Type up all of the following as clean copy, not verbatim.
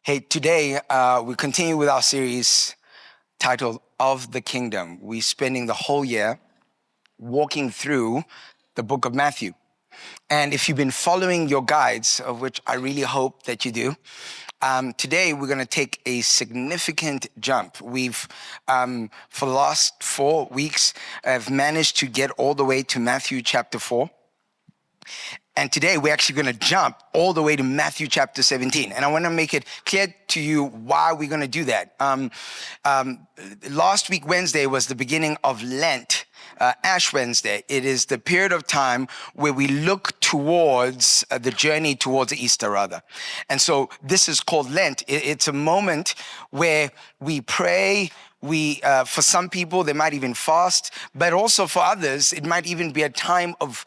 Hey, today we continue with our series titled Of the Kingdom. We're spending the whole year walking through the book of Matthew. And if you've been following your guides, of which I really hope that you do, today we're going to take a significant jump. We've, for the last 4 weeks, have managed to get all the way to Matthew chapter 4. And today we're actually going to jump all the way to Matthew chapter 17. And I want to make it clear to you why we're going to do that. Last week, Wednesday, was the beginning of Lent, Ash Wednesday. It is the period of time where we look towards the journey towards Easter, rather. And so this is called Lent. It's a moment where we pray. For some people, they might even fast, but also for others, it might even be a time of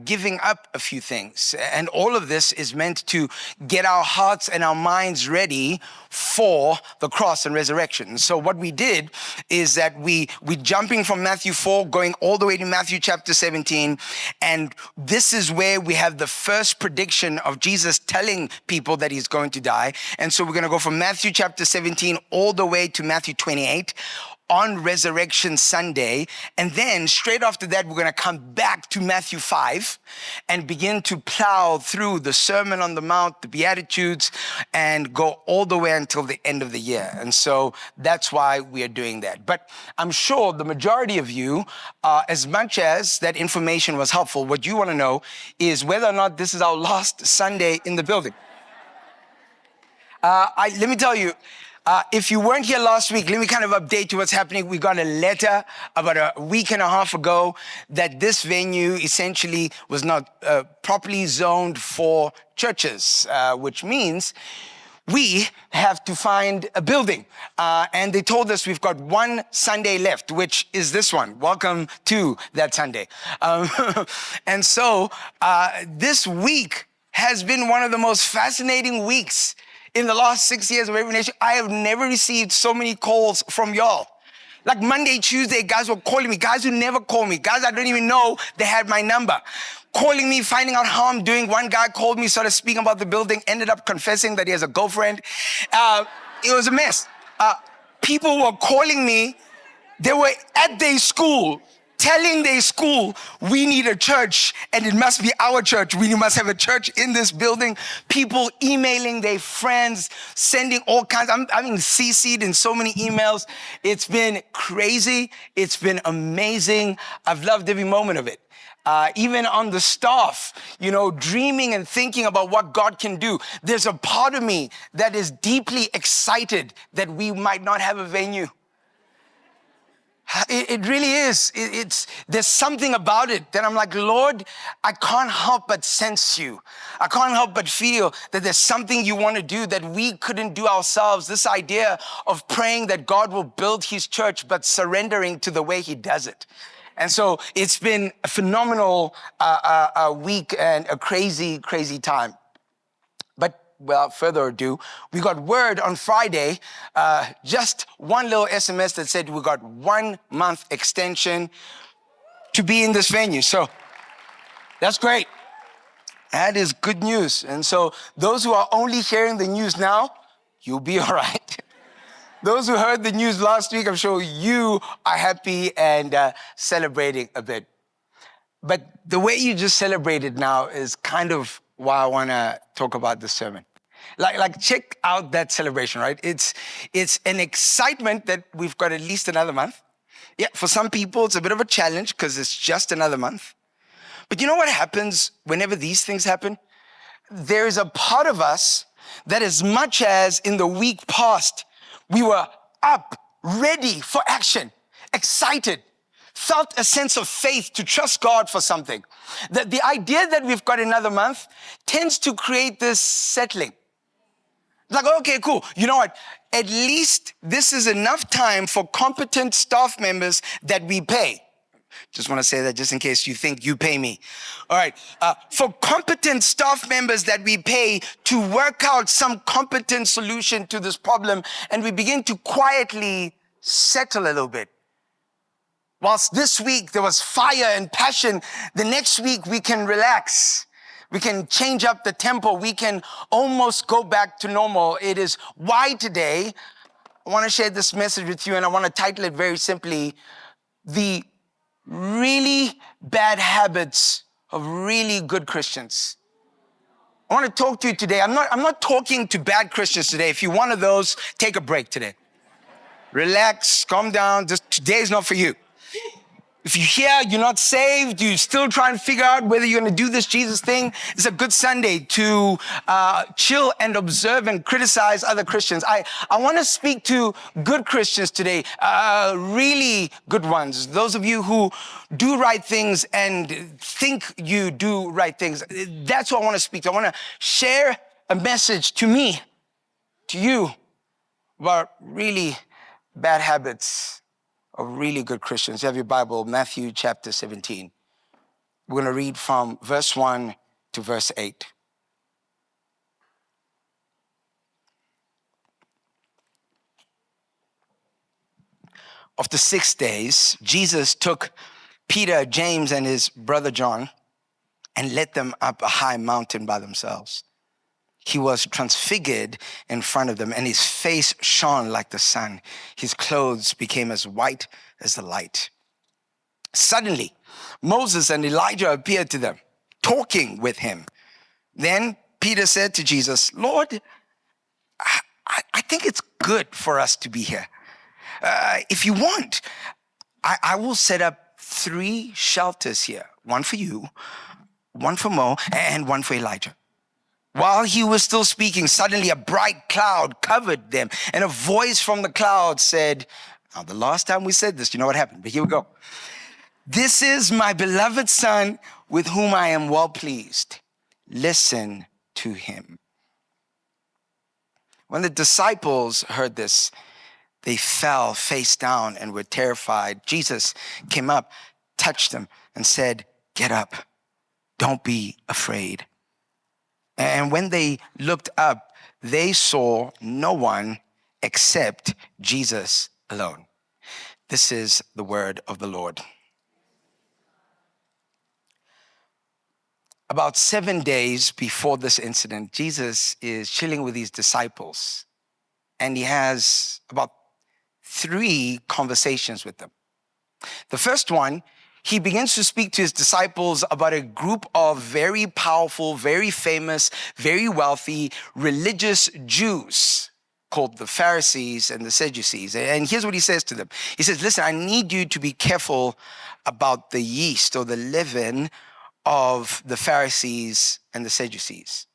giving up a few things. And all of this is meant to get our hearts and our minds ready for the cross and resurrection. So what we did is that we're jumping from Matthew 4, going all the way to Matthew chapter 17. And this is where we have the first prediction of Jesus telling people that he's going to die. And so we're going to go from Matthew chapter 17 all the way to Matthew 28 on Resurrection Sunday. And then straight after that, we're going to come back to Matthew 5 and begin to plow through the Sermon on the Mount, the Beatitudes, and go all the way until the end of the year. And so that's why we are doing that. But I'm sure the majority of you, as much as that information was helpful, what you want to know is whether or not this is our last Sunday in the building. Let me tell you, if you weren't here last week, let me kind of update you what's happening. We got a letter about a week and a half ago that this venue essentially was not properly zoned for churches, which means we have to find a building. And they told us we've got one Sunday left, which is this one. Welcome to that Sunday. And so this week has been one of the most fascinating weeks in the last 6 years of Every Nation. I have never received so many calls from y'all. Like Monday, Tuesday, guys were calling me. Guys who never call me. Guys I don't even know they had my number. Calling me, finding out how I'm doing. One guy called me, started speaking about the building, ended up confessing that he has a girlfriend. It was a mess. People were calling me. They were at their school, telling their school, we need a church and it must be our church. We must have a church in this building. People emailing their friends, sending all kinds. I'm being CC'd in so many emails. It's been crazy. It's been amazing. I've loved every moment of it. Even on the staff, dreaming and thinking about what God can do. There's a part of me that is deeply excited that we might not have a venue. It really is. There's something about it that I'm like, Lord, I can't help but sense you. I can't help but feel that there's something you want to do that we couldn't do ourselves. This idea of praying that God will build his church, but surrendering to the way he does it. And so it's been a phenomenal week and a crazy, crazy time. But without further ado, we got word on Friday, just one little SMS that said we got 1 month extension to be in this venue. So that's great. That is good news. And so those who are only hearing the news now, you'll be all right. Those who heard the news last week, I'm sure you are happy and celebrating a bit. But the way you just celebrated now is kind of why I want to talk about this sermon. Like check out that celebration, right? It's an excitement that we've got at least another month. Yeah, for some people, it's a bit of a challenge because it's just another month. But you know what happens whenever these things happen? There is a part of us that, as much as in the week past, we were up, ready for action, excited, felt a sense of faith to trust God for something. That the idea that we've got another month tends to create this settling. Like, okay, cool. You know what? At least this is enough time for competent staff members that we pay. Just want to say that just in case you think you pay me. All right. For competent staff members that we pay to work out some competent solution to this problem, and we begin to quietly settle a little bit. Whilst this week there was fire and passion, the next week we can relax. We can change up the tempo. We can almost go back to normal. It is why today I want to share this message with you, and I want to title it very simply, The Really Bad Habits of Really Good Christians. I want to talk to you today. I'm not talking to bad Christians today. If you're one of those, take a break today. Relax, calm down. Today's not for you. If you're here, you're not saved, you're still trying to figure out whether you're going to do this Jesus thing, it's a good Sunday to chill and observe and criticize other Christians. I want to speak to good Christians today, really good ones. Those of you who do right things and think you do right things. That's what I want to speak to. I want to share a message to me, to you, about really bad habits of really good Christians. You have your Bible, Matthew chapter 17. We're going to read from verse 1 to verse 8. Of the 6 days, Jesus took Peter, James, and his brother John and led them up a high mountain by themselves. He was transfigured in front of them, and his face shone like the sun. His clothes became as white as the light. Suddenly, Moses and Elijah appeared to them, talking with him. Then Peter said to Jesus, Lord, I think it's good for us to be here. If you want, I will set up 3 shelters here, one for you, one for Mo, and one for Elijah. While he was still speaking, suddenly a bright cloud covered them, and a voice from the cloud said, now the last time we said this, you know what happened, but here we go. This is my beloved son with whom I am well pleased. Listen to him. When the disciples heard this, they fell face down and were terrified. Jesus came up, touched them, and said, get up, don't be afraid. And when they looked up, they saw no one except Jesus alone. This is the word of the Lord. About 7 days before this incident, Jesus is chilling with his disciples, and he has about 3 conversations with them. The first one, he begins to speak to his disciples about a group of very powerful, very famous, very wealthy, religious Jews called the Pharisees and the Sadducees. And here's what he says to them. He says, listen, I need you to be careful about the yeast or the leaven of the Pharisees and the Sadducees.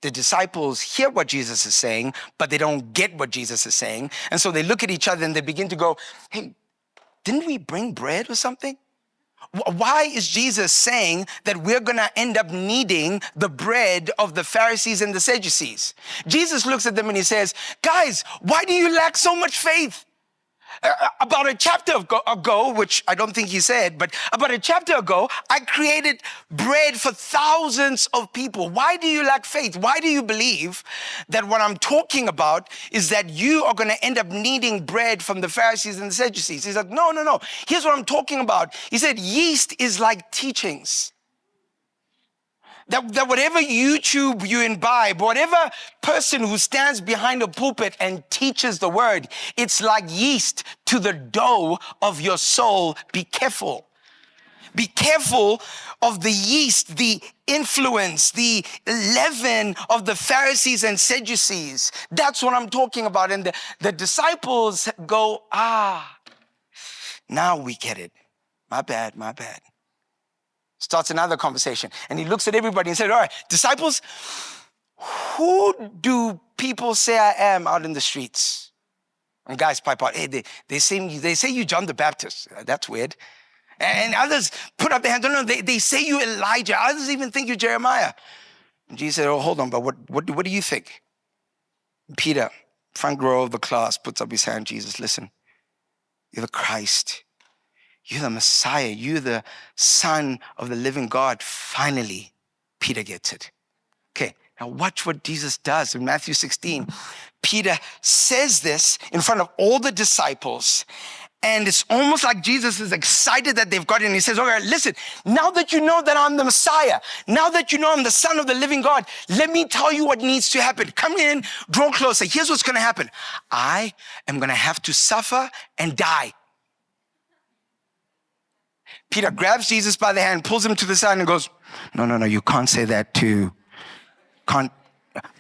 The disciples hear what Jesus is saying, but they don't get what Jesus is saying. And so they look at each other and they begin to go, hey, didn't we bring bread or something? Why is Jesus saying that we're going to end up needing the bread of the Pharisees and the Sadducees? Jesus looks at them and he says, guys, why do you lack so much faith? About a chapter ago, which I don't think he said, but about a chapter ago, I created bread for thousands of people. Why do you lack faith? Why do you believe that what I'm talking about is that you are going to end up needing bread from the Pharisees and the Sadducees? He's like, no. Here's what I'm talking about. He said, yeast is like teachings. That whatever YouTube you imbibe, whatever person who stands behind a pulpit and teaches the word, it's like yeast to the dough of your soul. Be careful. Be careful of the yeast, the influence, the leaven of the Pharisees and Sadducees. That's what I'm talking about. And the disciples go, now we get it. My bad. Starts another conversation. And he looks at everybody and said, all right, disciples, who do people say I am out in the streets? And guys pipe out, hey, they say you John the Baptist. That's weird. And others put up their hands. No, they say you Elijah. Others even think you Jeremiah. And Jesus said, oh, hold on, but what do you think? Peter, front row of the class, puts up his hand. Jesus, listen, you're the Christ. You're the Messiah. You're the Son of the living God. Finally, Peter gets it. Okay, now watch what Jesus does in Matthew 16. Peter says this in front of all the disciples, And it's almost like Jesus is excited that they've got it. And he says, okay, listen, now that you know that I'm the Messiah, now that you know I'm the Son of the living God, let me tell you what needs to happen. Come in, draw closer. Here's what's going to happen. I am going to have to suffer and die. Peter grabs Jesus by the hand, pulls him to the side and goes, no, you can't say that to,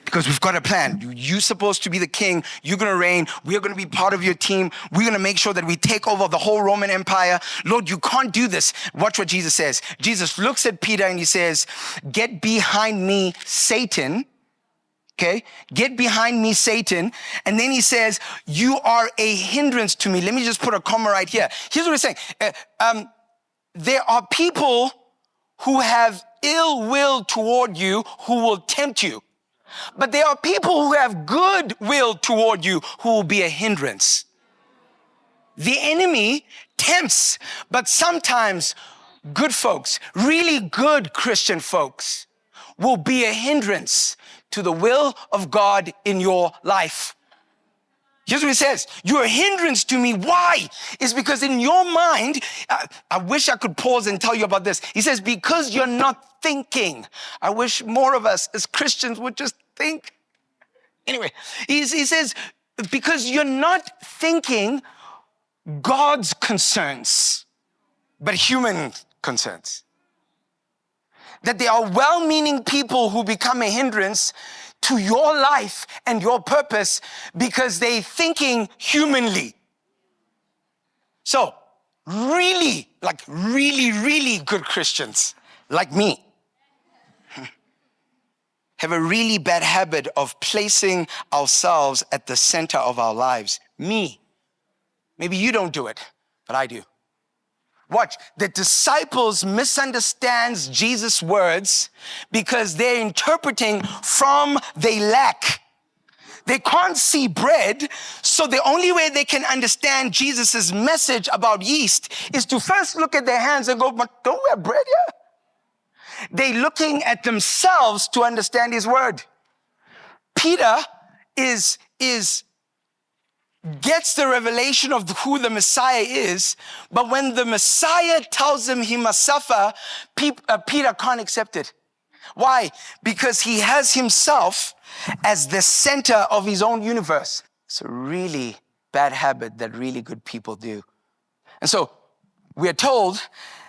because we've got a plan. You're supposed to be the king. You're going to reign. We're going to be part of your team. We're going to make sure that we take over the whole Roman Empire. Lord, you can't do this. Watch what Jesus says. Jesus looks at Peter and he says, get behind me, Satan. Okay? Get behind me, Satan. And then he says, you are a hindrance to me. Let me just put a comma right here. Here's what he's saying. There are people who have ill will toward you who will tempt you. But there are people who have good will toward you who will be a hindrance. The enemy tempts, but sometimes good folks, really good Christian folks, will be a hindrance to the will of God in your life. Here's what he says. You're a hindrance to me. Why? It's because in your mind, I wish I could pause and tell you about this. He says, because you're not thinking. I wish more of us as Christians would just think. Anyway, he says, because you're not thinking God's concerns, but human concerns. That there are well-meaning people who become a hindrance to your life and your purpose because they're thinking humanly. So, really good Christians like me have a really bad habit of placing ourselves at the center of our lives. Me. Maybe you don't do it, but I do. Watch, the disciples misunderstands Jesus' words because they're interpreting from they lack. They can't see bread, so the only way they can understand Jesus' message about yeast is to first look at their hands and go, but don't we have bread here? They're looking at themselves to understand his word. Peter gets the revelation of who the Messiah is, but when the Messiah tells him he must suffer, Peter can't accept it. Why? Because he has himself as the center of his own universe. It's a really bad habit that really good people do. And so we are told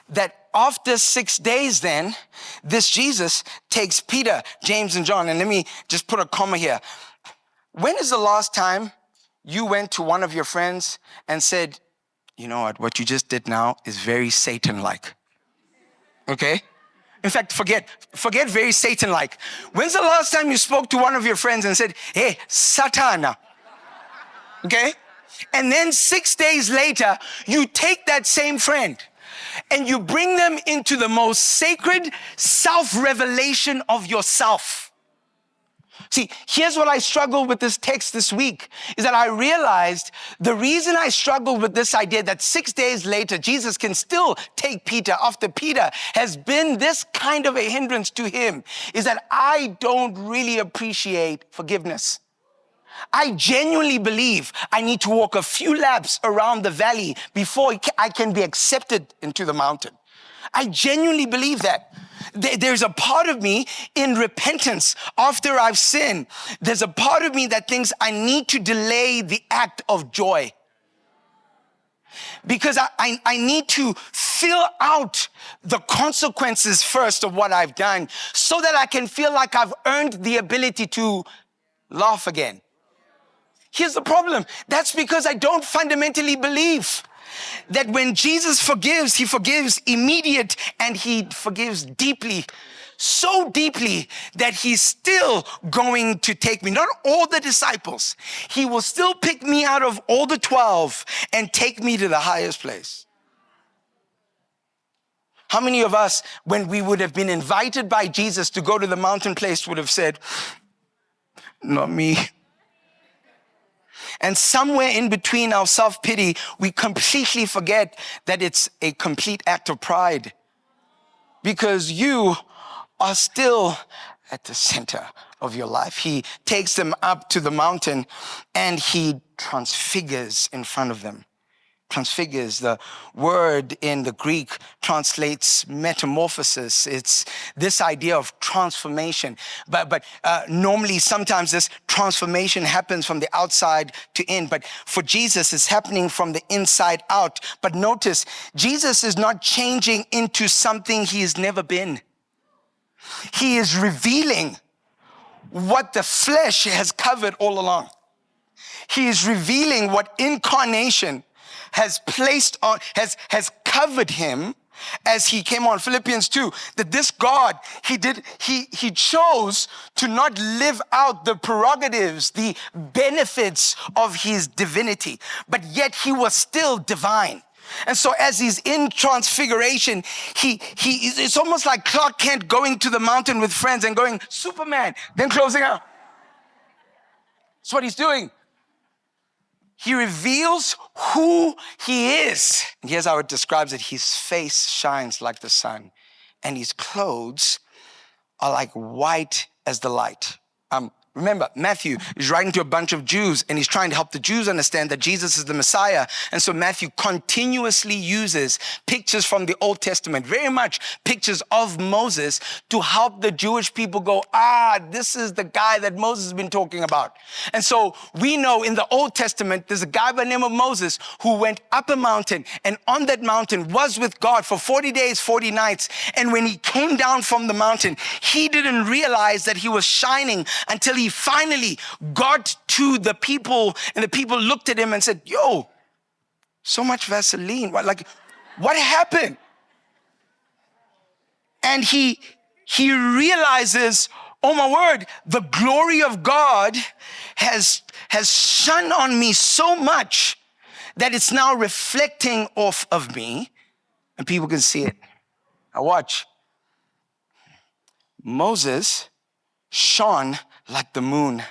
that after 6 days then, this Jesus takes Peter, James, and John. And let me just put a comma here. When is the last time you went to one of your friends and said, you know what you just did now is very Satan-like? Okay? In fact, forget very Satan-like. When's the last time you spoke to one of your friends and said, hey, Satana? Okay? And then 6 days later, you take that same friend and you bring them into the most sacred self-revelation of yourself. See, here's what I struggled with this text this week, is that I realized the reason I struggled with this idea that 6 days later, Jesus can still take Peter after Peter has been this kind of a hindrance to him, is that I don't really appreciate forgiveness. I genuinely believe I need to walk a few laps around the valley before I can be accepted into the mountain. I genuinely believe that. There's a part of me in repentance after I've sinned. There's a part of me that thinks I need to delay the act of joy. Because I need to fill out the consequences first of what I've done so that I can feel like I've earned the ability to laugh again. Here's the problem. That's because I don't fundamentally believe that when Jesus forgives, he forgives immediate and he forgives deeply. So deeply that he's still going to take me. Not all the disciples. He will still pick me out of all the 12 and take me to the highest place. How many of us, when we would have been invited by Jesus to go to the mountain place, would have said, not me. And somewhere in between our self-pity, we completely forget that it's a complete act of pride. Because you are still at the center of your life. He takes them up to the mountain and he transfigures in front of them. transfigures. The word in the Greek translates metamorphosis. It's this idea of transformation. But normally, sometimes this transformation happens from the outside to in. But for Jesus, it's happening from the inside out. But notice, Jesus is not changing into something he has never been. He is revealing what the flesh has covered all along. He is revealing what incarnation has placed on, has covered him as he came on. Philippians 2, that this God, he chose to not live out the prerogatives, the benefits of his divinity, but yet he was still divine. And so as he's in transfiguration, it's almost like Clark Kent going to the mountain with friends and going, Superman, then closing out. That's what he's doing. He reveals who he is. And here's how it describes it. His face shines like the sun, and his clothes are like white as the light. Remember, Matthew is writing to a bunch of Jews, and he's trying to help the Jews understand that Jesus is the Messiah. And so Matthew continuously uses pictures from the Old Testament, very much pictures of Moses, to help the Jewish people go, this is the guy that Moses has been talking about. And so we know in the Old Testament, there's a guy by the name of Moses who went up a mountain, and on that mountain was with God for 40 days, 40 nights. And when he came down from the mountain, he didn't realize that he was shining until he finally got to the people, and the people looked at him and said, yo, so much Vaseline. What happened? And he realizes, oh my word, the glory of God has shone on me so much that it's now reflecting off of me, and people can see it. Now watch. Moses shone like the moon.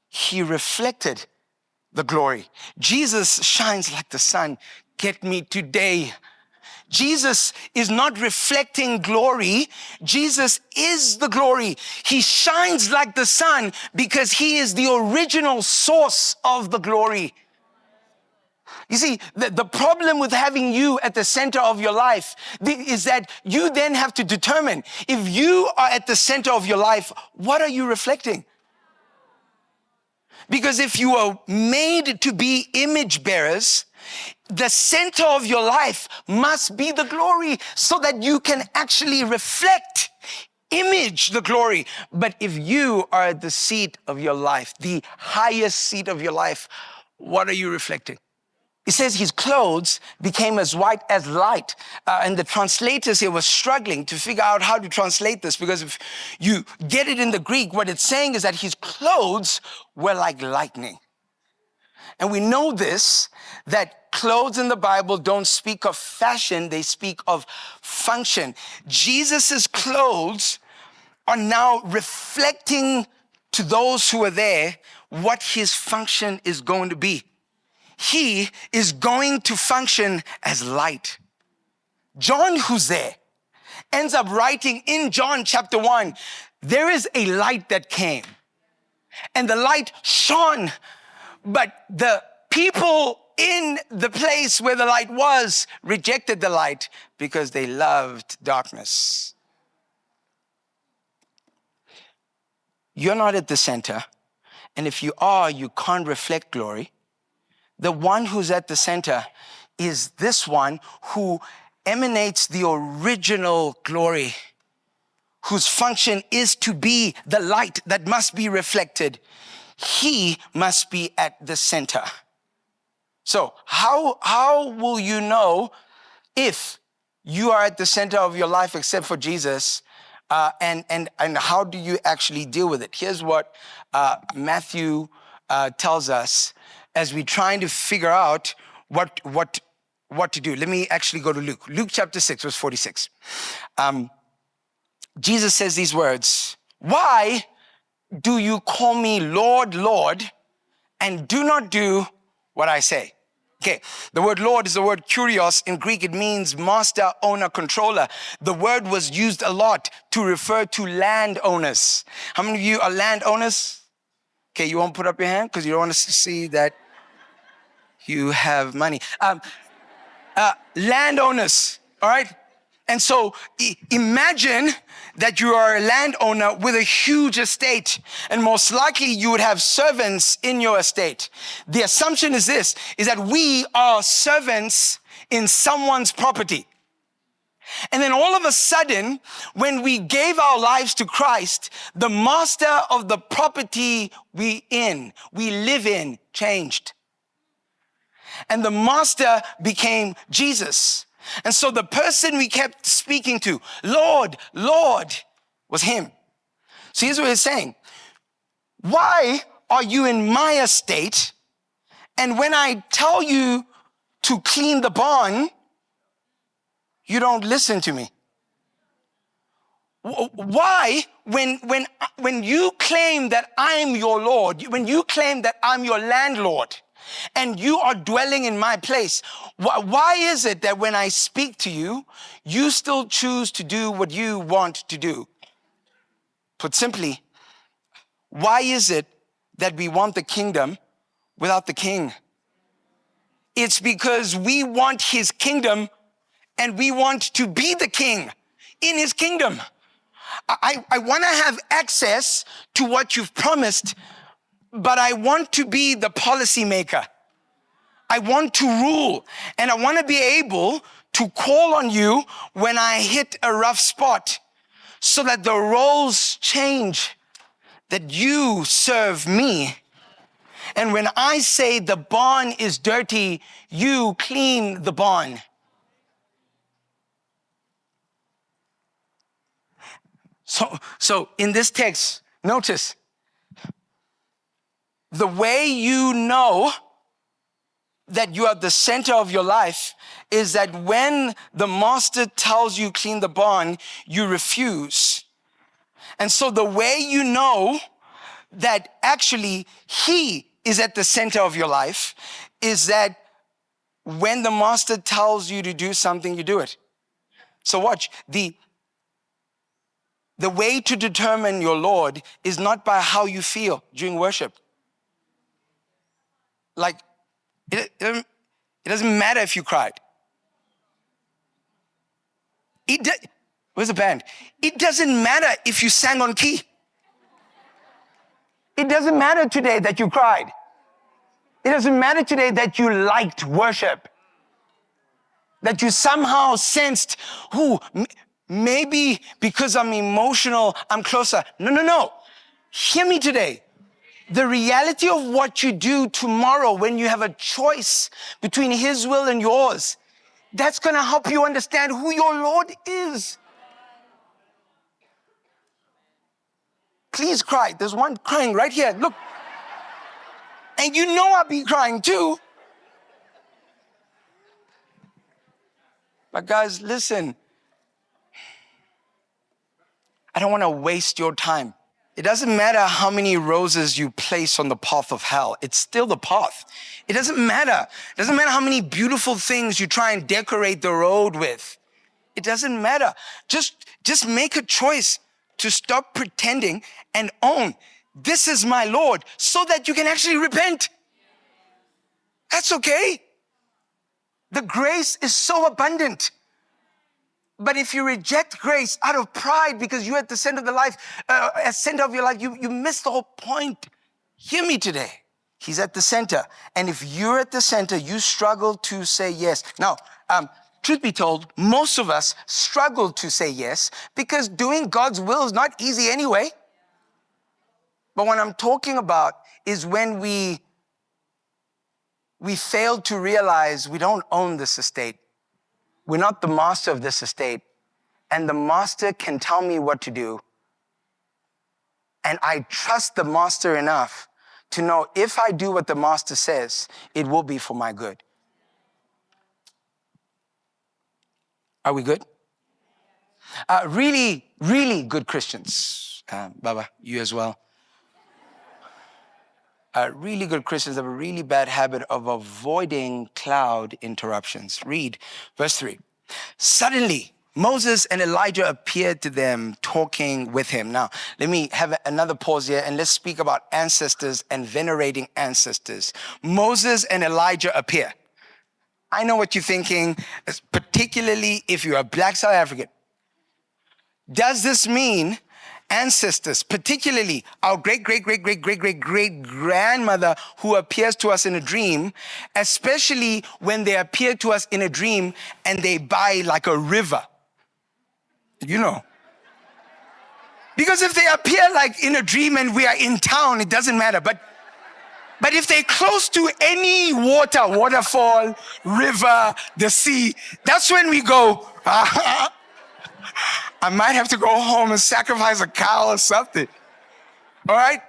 He reflected the glory. Jesus shines like the sun. Get me today. Jesus is not reflecting glory. Jesus is the glory. He shines like the sun because he is the original source of the glory. You see, the problem with having you at the center of your life is that you then have to determine, if you are at the center of your life, what are you reflecting? Because if you are made to be image bearers, the center of your life must be the glory so that you can actually reflect, image the glory. But if you are at the seat of your life, the highest seat of your life, what are you reflecting? It says his clothes became as white as light. And the translators here were struggling to figure out how to translate this, because if you get it in the Greek, what it's saying is that his clothes were like lightning. And we know this, that clothes in the Bible don't speak of fashion, they speak of function. Jesus's clothes are now reflecting to those who are there what his function is going to be. He is going to function as light. John, who's there, ends up writing in John chapter 1, there is a light that came, and the light shone, but the people in the place where the light was rejected the light because they loved darkness. You're not at the center, and if you are, you can't reflect glory. The one who's at the center is this one who emanates the original glory, whose function is to be the light that must be reflected. He must be at the center. So how will you know if you are at the center of your life except for Jesus? And how do you actually deal with it? Here's what Matthew tells us as we're trying to figure out what to do. Let me actually go to Luke. Luke chapter 6, verse 46. Jesus says these words, "Why do you call me Lord, Lord, and do not do what I say?" Okay, the word Lord is the word kurios. In Greek, it means master, owner, controller. The word was used a lot to refer to landowners. How many of you are landowners? Okay, you won't put up your hand because you don't want to see that. You have money. Landowners, all right? And so imagine that you are a landowner with a huge estate, and most likely you would have servants in your estate. The assumption is this, is that we are servants in someone's property. And then all of a sudden, when we gave our lives to Christ, the master of the property we live in, changed. And the master became Jesus. And so the person we kept speaking to, Lord, Lord, was him. So here's what he's saying. Why are you in my estate? And when I tell you to clean the barn, you don't listen to me. Why, when you claim that I'm your Lord, when you claim that I'm your landlord, and you are dwelling in my place, why is it that when I speak to you, you still choose to do what you want to do? Put simply, why is it that we want the kingdom without the king? It's because we want his kingdom and we want to be the king in his kingdom. I want to have access to what you've promised, but I want to be the policymaker. I want to rule, and I want to be able to call on you when I hit a rough spot so that the roles change, that you serve me. And when I say the barn is dirty, you clean the barn. So in this text, notice, the way you know that you are the center of your life is that when the master tells you clean the barn, you refuse. And so the way you know that actually he is at the center of your life is that when the master tells you to do something, you do it. So watch, the way to determine your Lord is not by how you feel during worship. Like, it doesn't matter if you cried. Where's the band? It doesn't matter if you sang on key. It doesn't matter today that you cried. It doesn't matter today that you liked worship. That you somehow sensed, maybe because I'm emotional, I'm closer. No. Hear me today. The reality of what you do tomorrow when you have a choice between his will and yours, that's going to help you understand who your Lord is. Please cry. There's one crying right here. Look. And you know I'll be crying too. But guys, listen. I don't want to waste your time. It doesn't matter how many roses you place on the path of hell. It's still the path. It doesn't matter. It doesn't matter how many beautiful things you try and decorate the road with. It doesn't matter. Just make a choice to stop pretending and own, this is my Lord, so that you can actually repent. That's okay. The grace is so abundant. But if you reject grace out of pride because you're at the center of your life, you miss the whole point. Hear me today. He's at the center. And if you're at the center, you struggle to say yes. Now, truth be told, most of us struggle to say yes because doing God's will is not easy anyway. But what I'm talking about is when we fail to realize we don't own this estate. We're not the master of this estate. And the master can tell me what to do. And I trust the master enough to know if I do what the master says, it will be for my good. Are we good? Really, really good Christians. Baba, you as well. Really good Christians have a really bad habit of avoiding cloud interruptions. Read verse 3. Suddenly, Moses and Elijah appeared to them talking with him. Now, let me have another pause here and let's speak about ancestors and venerating ancestors. Moses and Elijah appear. I know what you're thinking, particularly if you're a Black South African. Does this mean ancestors, particularly our great-great-great-great-great-great-great-grandmother who appears to us in a dream, especially when they appear to us in a dream and they buy like a river? You know. Because if they appear like in a dream and we are in town, it doesn't matter. But if they're close to any waterfall, river, the sea, that's when we go, I might have to go home and sacrifice a cow or something. All right?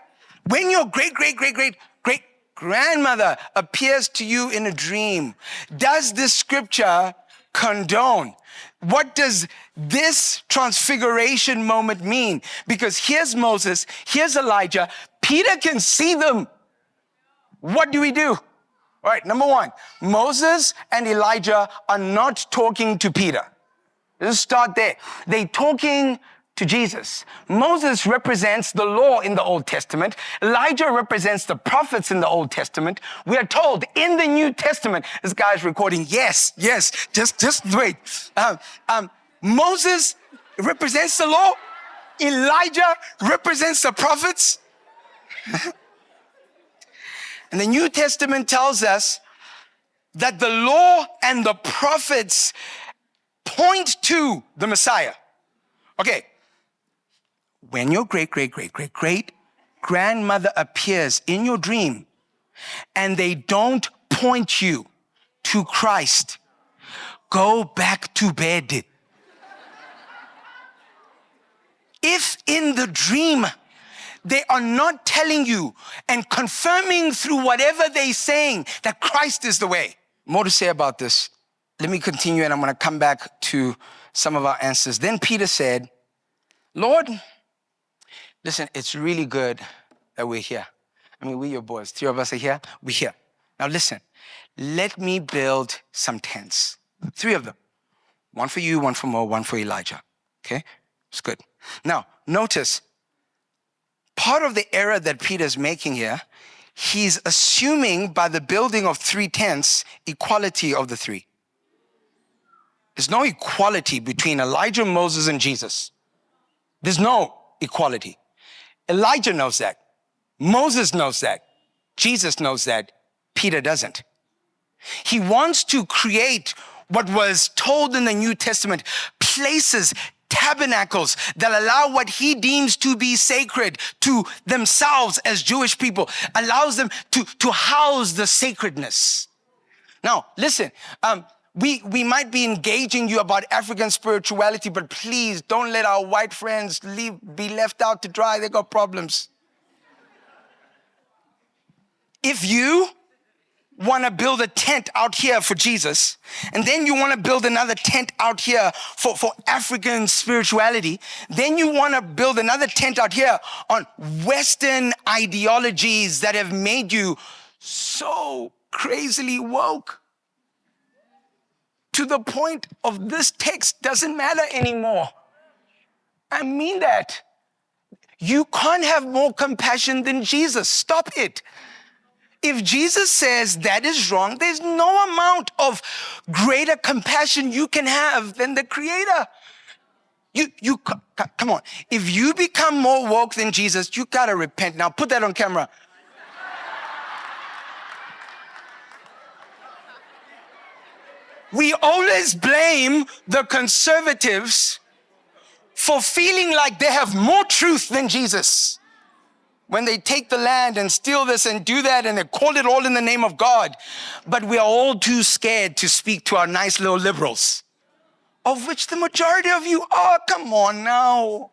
When your great-great-great-great-grandmother appears to you in a dream, does this scripture condone? What does this transfiguration moment mean? Because here's Moses, here's Elijah. Peter can see them. What do we do? All right, number one, Moses and Elijah are not talking to Peter. Let's start there. They're talking to Jesus. Moses represents the law in the Old Testament. Elijah represents the prophets in the Old Testament. We are told in the New Testament, this guy's recording, yes, just wait. Moses represents the law. Elijah represents the prophets. And the New Testament tells us that the law and the prophets point to the Messiah. Okay. When your great-great-great-great-great-grandmother appears in your dream and they don't point you to Christ, go back to bed. If in the dream they are not telling you and confirming through whatever they're saying that Christ is the way. More to say about this. Let me continue and I'm going to come back to some of our answers. Then Peter said, Lord, listen, it's really good that we're here. I mean, we're your boys. 3 of us are here. We're here. Now listen, let me build some tents. 3 of them. 1 for you, 1 for Mo, 1 for Elijah. Okay? It's good. Now, notice, part of the error that Peter's making here, he's assuming by the building of 3 tents, equality of the 3. There's no equality between Elijah, Moses, and Jesus. There's no equality. Elijah knows that. Moses knows that. Jesus knows that. Peter doesn't. He wants to create what was told in the New Testament, places, tabernacles that allow what he deems to be sacred to themselves as Jewish people, allows them to house the sacredness. Now, listen, we might be engaging you about African spirituality, but please don't let our white friends be left out to dry. They got problems. If you want to build a tent out here for Jesus, and then you want to build another tent out here for African spirituality, then you want to build another tent out here on Western ideologies that have made you so crazily woke to the point of this text doesn't matter anymore. I mean that. You can't have more compassion than Jesus. Stop it. If Jesus says that is wrong, there's no amount of greater compassion you can have than the Creator. Come on. If you become more woke than Jesus, you gotta repent. Now put that on camera. We always blame the conservatives for feeling like they have more truth than Jesus. When they take the land and steal this and do that and they call it all in the name of God. But we are all too scared to speak to our nice little liberals, of which the majority of you are. Come on now.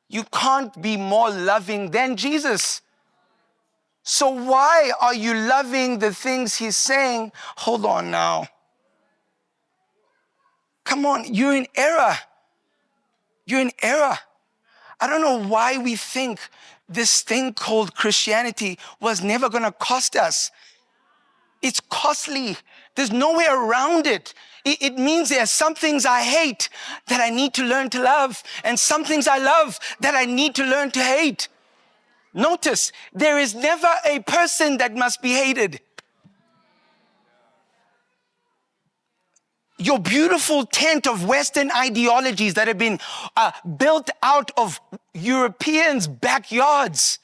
You can't be more loving than Jesus. So why are you loving the things he's saying? Hold on now. Come on, you're in error. You're in error. I don't know why we think this thing called Christianity was never going to cost us. It's costly. There's no way around it. It means there are some things I hate that I need to learn to love, and some things I love that I need to learn to hate. Notice, there is never a person that must be hated. Your beautiful tent of Western ideologies that have been built out of Europeans' backyards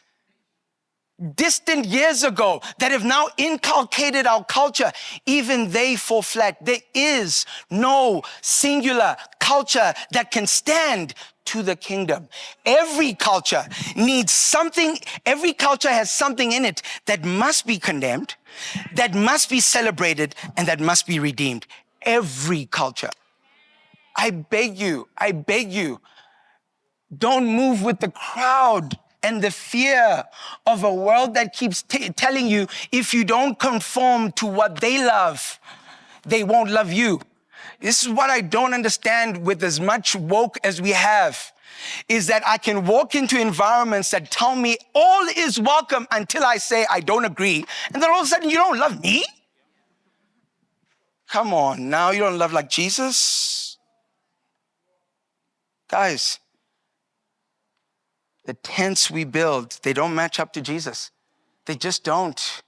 distant years ago that have now inculcated our culture, even they fall flat. There is no singular culture that can stand to the kingdom. Every culture needs something. Every culture has something in it that must be condemned, that must be celebrated, and that must be redeemed. Every culture. I beg you, don't move with the crowd and the fear of a world that keeps telling you if you don't conform to what they love, they won't love you. This is what I don't understand with as much woke as we have, is that I can walk into environments that tell me all is welcome until I say I don't agree. And then all of a sudden, you don't love me? Come on, now you don't love like Jesus? Guys, the tents we build, they don't match up to Jesus. They just don't.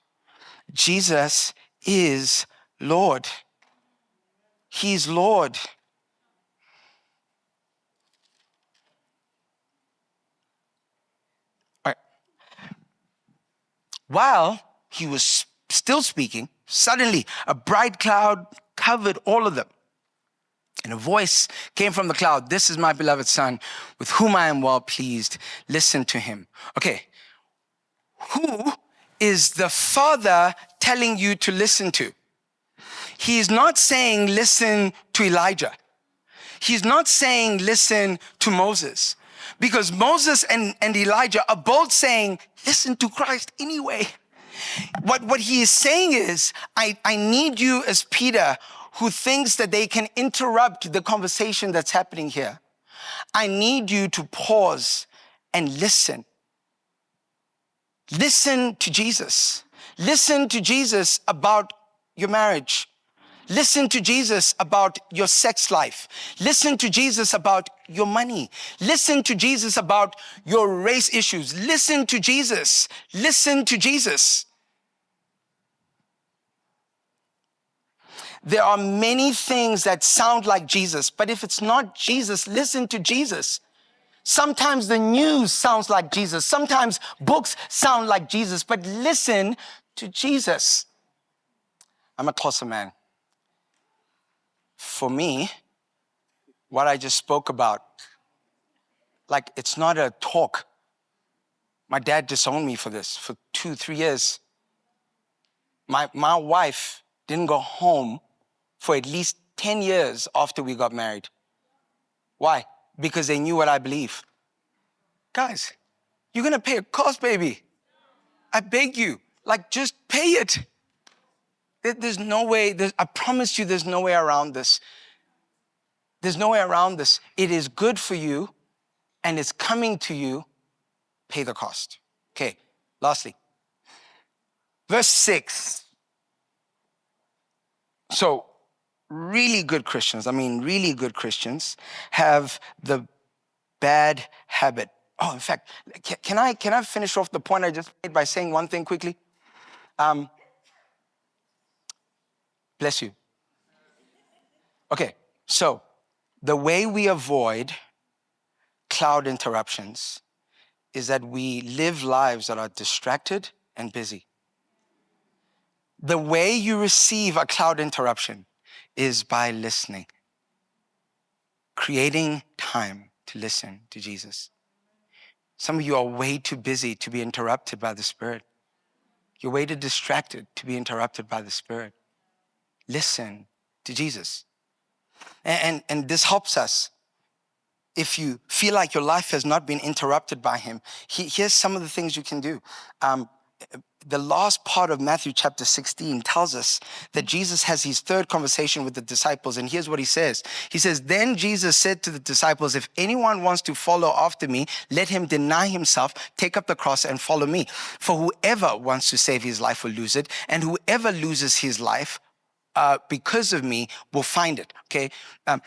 Jesus is Lord. He's Lord. All right. While he was still speaking, suddenly a bright cloud covered all of them. And a voice came from the cloud. This is my beloved son, with whom I am well pleased. Listen to him. Okay. Who is the Father telling you to listen to? He's not saying listen to Elijah. He's not saying listen to Moses. Because Moses and Elijah are both saying, listen to Christ anyway. What he is saying is, I need you as Peter, who thinks that they can interrupt the conversation that's happening here. I need you to pause and listen. Listen to Jesus. Listen to Jesus about your marriage. Listen to Jesus about your sex life. Listen to Jesus about your money. Listen to Jesus about your race issues. Listen to Jesus. Listen to Jesus. There are many things that sound like Jesus, but if it's not Jesus, listen to Jesus. Sometimes the news sounds like Jesus. Sometimes books sound like Jesus, but listen to Jesus. I'm a closer man. For me, what I just spoke about, like it's not a talk. My dad disowned me for this for 2-3 years. My wife didn't go home for at least 10 years after we got married. Why? Because they knew what I believe. Guys, you're gonna pay a cost, baby. I beg you, like just pay it. There's no way, I promise you there's no way around this. There's no way around this. It is good for you and it's coming to you, pay the cost. Okay, lastly, verse 6. So, really good Christians have the bad habit. Oh, in fact, can I finish off the point I just made by saying one thing quickly? Bless you. Okay, so the way we avoid cloud interruptions is that we live lives that are distracted and busy. The way you receive a cloud interruption is by listening, creating time to listen to Jesus. Some of you are way too busy to be interrupted by the Spirit. You're way too distracted to be interrupted by the Spirit. Listen to Jesus. And this helps us. If you feel like your life has not been interrupted by him, here's some of the things you can do. The last part of Matthew chapter 16 tells us that Jesus has his third conversation with the disciples, and here's what he says. He says, then Jesus said to the disciples, if anyone wants to follow after me, let him deny himself, take up the cross and follow me. For whoever wants to save his life will lose it, and whoever loses his life because of me will find it, okay?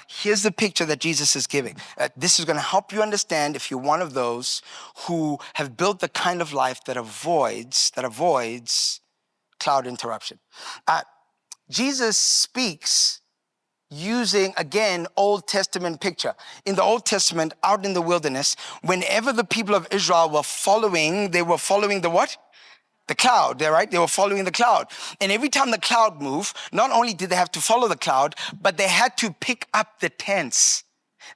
Here's the picture that Jesus is giving. This is going to help you understand if you're one of those who have built the kind of life that avoids cloud interruption. Jesus speaks using, again, Old Testament picture. In the Old Testament, out in the wilderness, whenever the people of Israel were following, they were following the what? The cloud, right? They were following the cloud. And every time the cloud moved, not only did they have to follow the cloud, but they had to pick up the tents,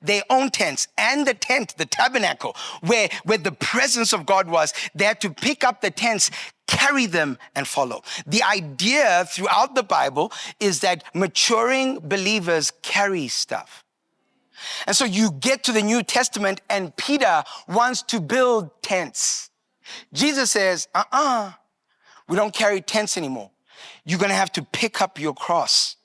their own tents, and the tent, the tabernacle, where the presence of God was. They had to pick up the tents, carry them, and follow. The idea throughout the Bible is that maturing believers carry stuff. And so you get to the New Testament, and Peter wants to build tents. Jesus says, we don't carry tents anymore. You're going to have to pick up your cross.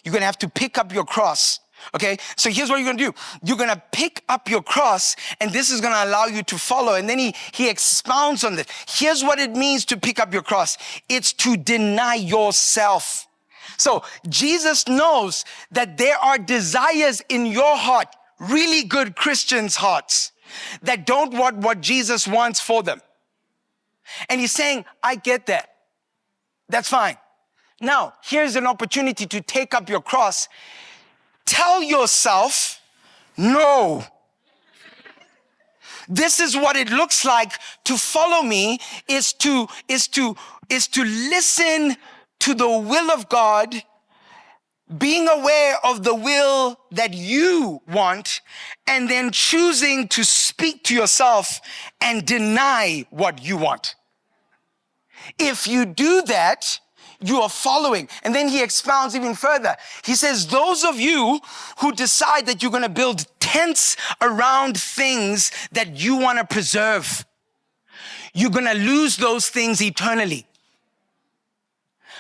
You're going to have to pick up your cross. Okay, so here's what you're going to do. You're going to pick up your cross, and this is going to allow you to follow. And then he expounds on this. Here's what it means to pick up your cross. It's to deny yourself. So Jesus knows that there are desires in your heart, really good Christians' hearts, that don't want what Jesus wants for them. And he's saying, I get that. That's fine. Now, here's an opportunity to take up your cross. Tell yourself, no. This is what it looks like to follow me, is to listen to the will of God, being aware of the will that you want, and then choosing to speak to yourself and deny what you want. If you do that, you are following. And then he expounds even further. He says, those of you who decide that you're going to build tents around things that you want to preserve, you're going to lose those things eternally.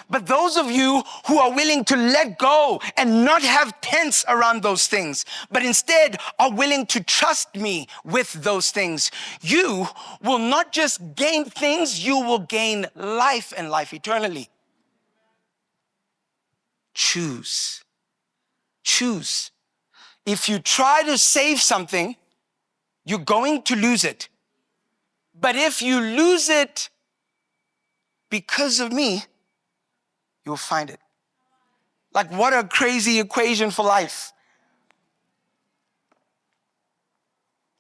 But those of you who are willing to let go and not have tents around those things, but instead are willing to trust me with those things, you will not just gain things, you will gain life and life eternally. Choose. Choose. If you try to save something, you're going to lose it. But if you lose it because of me, you'll find it. Like, what a crazy equation for life.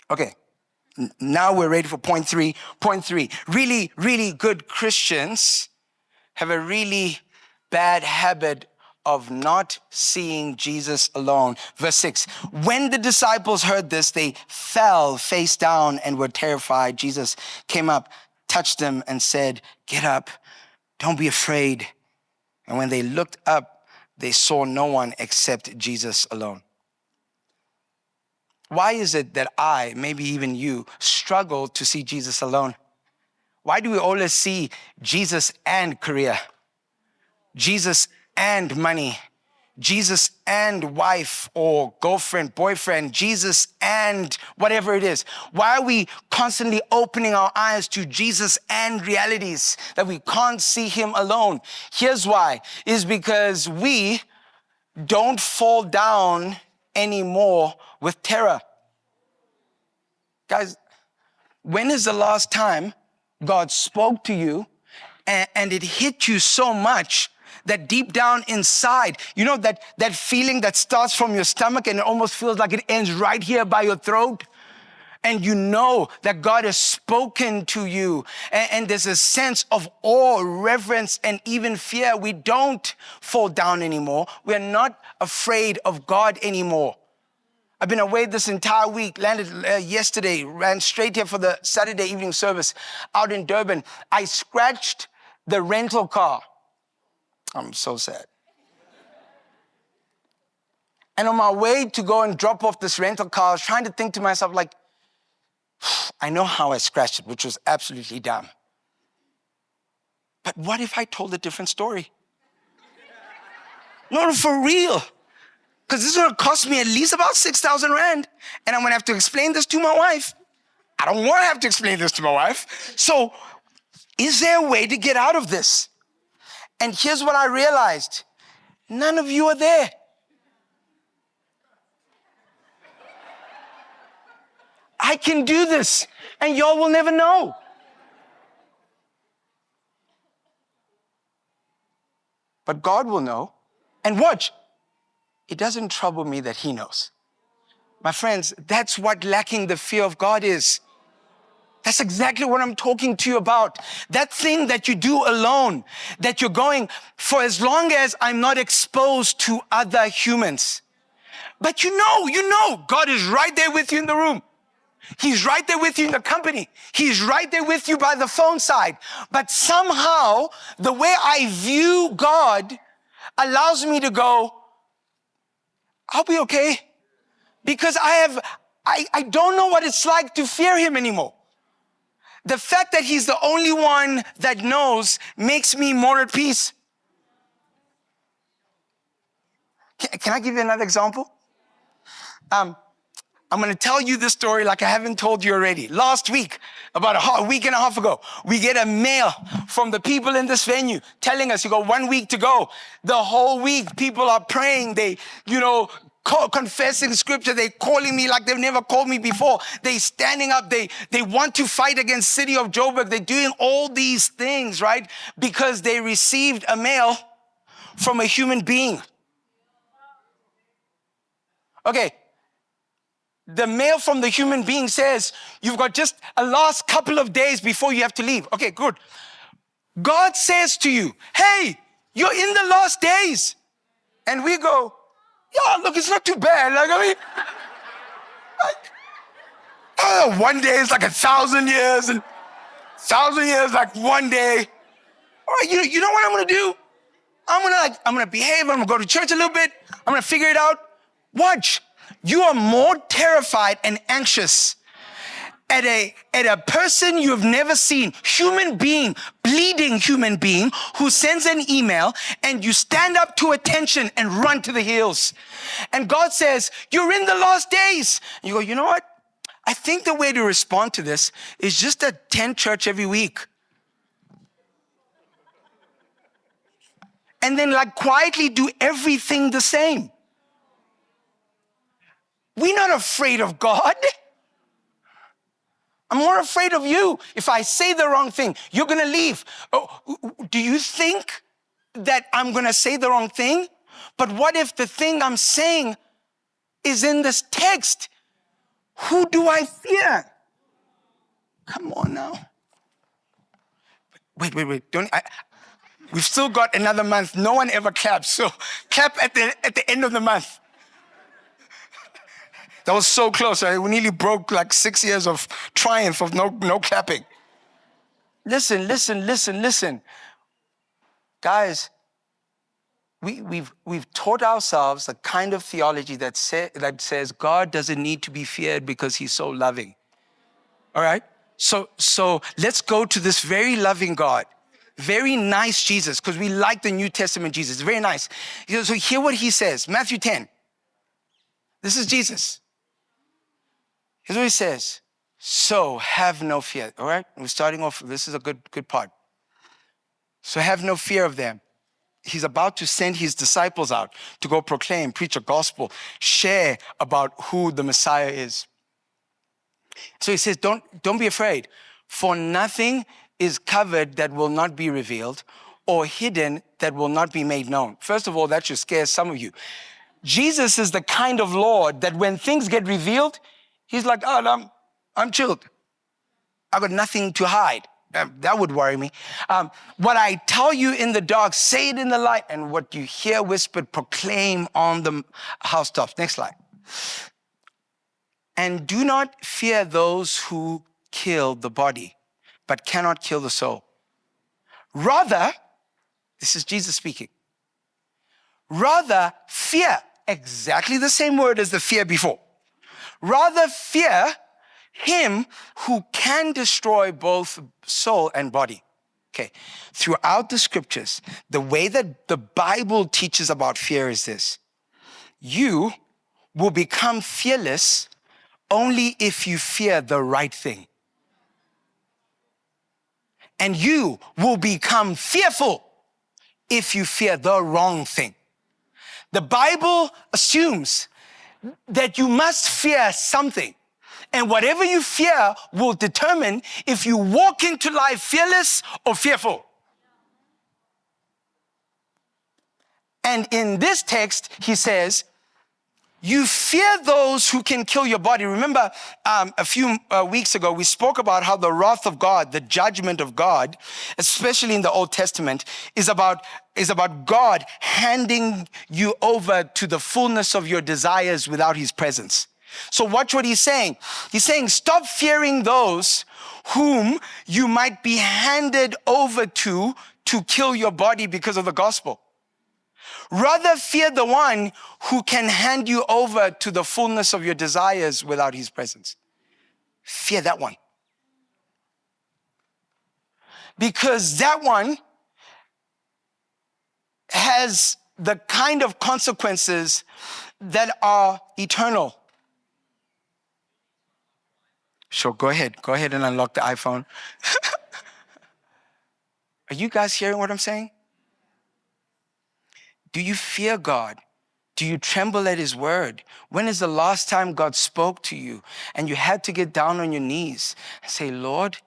Okay, now we're ready for point three. Point three, really, really good Christians have a really bad habit of not seeing Jesus alone. Verse 6, when the disciples heard this, they fell face down and were terrified. Jesus came up, touched them, and said, get up, don't be afraid. And when they looked up, they saw no one except Jesus alone. Why is it that I, maybe even you, struggle to see Jesus alone? Why do we always see Jesus and career, Jesus and money, Jesus and wife or girlfriend, boyfriend, Jesus and whatever it is? Why are we constantly opening our eyes to Jesus and realities that we can't see him alone? Here's why, is because we don't fall down anymore with terror. Guys, when is the last time God spoke to you and it hit you so much that deep down inside, you know, that feeling that starts from your stomach and it almost feels like it ends right here by your throat? And you know that God has spoken to you. And there's a sense of awe, reverence, and even fear. We don't fall down anymore. We're not afraid of God anymore. I've been away this entire week, landed yesterday, ran straight here for the Saturday evening service out in Durban. I scratched the rental car. I'm so sad. And on my way to go and drop off this rental car, I was trying to think to myself, like, I know how I scratched it, which was absolutely dumb. But what if I told a different story? No, for real. Because this is going to cost me at least about 6,000 Rand. And I'm going to have to explain this to my wife. I don't want to have to explain this to my wife. So is there a way to get out of this? And here's what I realized. None of you are there. I can do this, and y'all will never know. But God will know. And watch, it doesn't trouble me that he knows. My friends, that's what lacking the fear of God is. That's exactly what I'm talking to you about. That thing that you do alone, that you're going, for as long as I'm not exposed to other humans. But you know, God is right there with you in the room. He's right there with you in the company. He's right there with you by the phone side. But somehow, the way I view God allows me to go, I'll be okay. Because I don't know what it's like to fear him anymore. The fact that he's the only one that knows makes me more at peace. Can I give you another example? I'm going to tell you this story like I haven't told you already. Last week, about a week and a half ago, we get a mail from the people in this venue telling us you got 1 week to go. The whole week, people are praying. They, confessing scripture. They calling me like they've never called me before. They standing up. They want to fight against city of Joburg. They're doing all these things, right? Because they received a mail from a human being. Okay. The mail from the human being says, you've got just a last couple of days before you have to leave. Okay, good. God says to you, hey, you're in the last days. And we go, yeah, look, it's not too bad. Like, 1 day is like 1,000 years, and 1,000 years like 1 day. All right, you know what I'm going to do? I'm going to behave. I'm going to go to church a little bit. I'm going to figure it out. Watch. You are more terrified and anxious at a person you've never seen, human being, bleeding human being, who sends an email, and you stand up to attention and run to the hills. And God says, you're in the last days. And you go, you know what? I think the way to respond to this is just attend church every week. And then like quietly do everything the same. We're not afraid of God. I'm more afraid of you. If I say the wrong thing, you're going to leave. Oh, do you think that I'm going to say the wrong thing? But what if the thing I'm saying is in this text? Who do I fear? Come on now. Wait. We've still got another month. No one ever claps. So clap at the end of the month. That was so close. We nearly broke like 6 years of triumph of no clapping. Listen. Guys, we've taught ourselves a kind of theology that says God doesn't need to be feared because he's so loving. All right? So let's go to this very loving God, very nice Jesus, because we like the New Testament Jesus. Very nice. So hear what he says. Matthew 10. This is Jesus. Here's what he says. So have no fear. All right? We're starting off. This is a good part. So have no fear of them. He's about to send his disciples out to go proclaim, preach a gospel, share about who the Messiah is. So he says, don't be afraid, for nothing is covered that will not be revealed, or hidden that will not be made known. First of all, that should scare some of you. Jesus is the kind of Lord that when things get revealed, he's like, oh, I'm chilled. I got nothing to hide. That would worry me. What I tell you in the dark, say it in the light, and what you hear whispered, proclaim on the housetops. Next slide. And do not fear those who kill the body, but cannot kill the soul. Rather, this is Jesus speaking, rather fear, exactly the same word as the fear before. Rather fear him who can destroy both soul and body. Okay, throughout the scriptures, the way that the Bible teaches about fear is this. You will become fearless only if you fear the right thing. And you will become fearful if you fear the wrong thing. The Bible assumes that you must fear something. And whatever you fear will determine if you walk into life fearless or fearful. And in this text, he says, you fear those who can kill your body. Remember, a few weeks ago, we spoke about how the wrath of God, the judgment of God, especially in the Old Testament, is about God handing you over to the fullness of your desires without his presence. So watch what he's saying. He's saying, stop fearing those whom you might be handed over to kill your body because of the gospel. Rather fear the one who can hand you over to the fullness of your desires without his presence. Fear that one. Because that one has the kind of consequences that are eternal. Sure, go ahead and unlock the iPhone. Are you guys hearing what I'm saying? Do you fear God? Do you tremble at his word? When is the last time God spoke to you and you had to get down on your knees and say, Lord,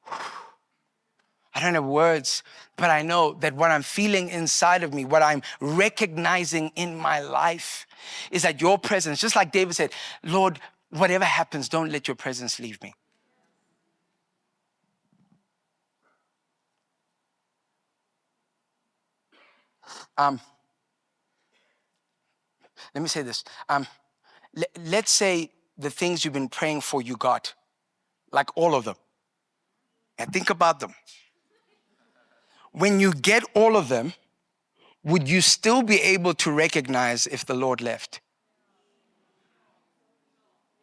I don't have words, but I know that what I'm feeling inside of me, what I'm recognizing in my life is that your presence, just like David said, Lord, whatever happens, don't let your presence leave me. Let me say this. Let's say the things you've been praying for, you got, like all of them. And think about them. When you get all of them, would you still be able to recognize if the Lord left?